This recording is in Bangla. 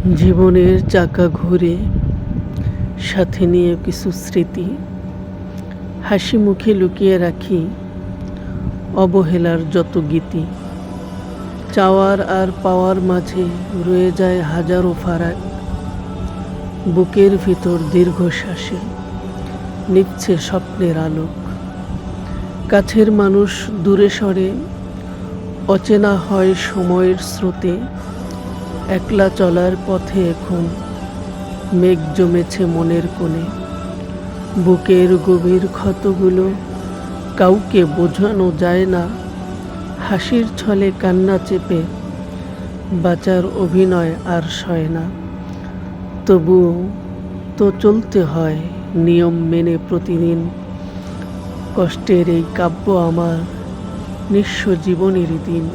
জীবনের চাকা ঘুরে, সাথে নিয়ে কিছু স্মৃতি, হাসি মুখে লুকিয়ে রাখি অবহেলার যত গীতি। চাওয়ার আর পাওয়ার মাঝে রয়ে যায় হাজারো ফারাক, বুকের ভিতর দীর্ঘশ্বাসে নিচ্ছে স্বপ্নের আলোক। কাছের মানুষ দূরে সরে, অচেনা হয় সময়ের স্রোতে। একলা চলার পথে এখন মেঘ জমেছে মনের কোণে। বুকের গভীর ক্ষতগুলো কাউকে বোঝানো যায় না, হাসির ছলে কান্না চেপে বাঁচার অভিনয় আর সয় না। তবুও তো চলতে হয় নিয়ম মেনে প্রতিদিন। কষ্টের এই কাব্য আমার নিঃস্ব জীবনের দিন।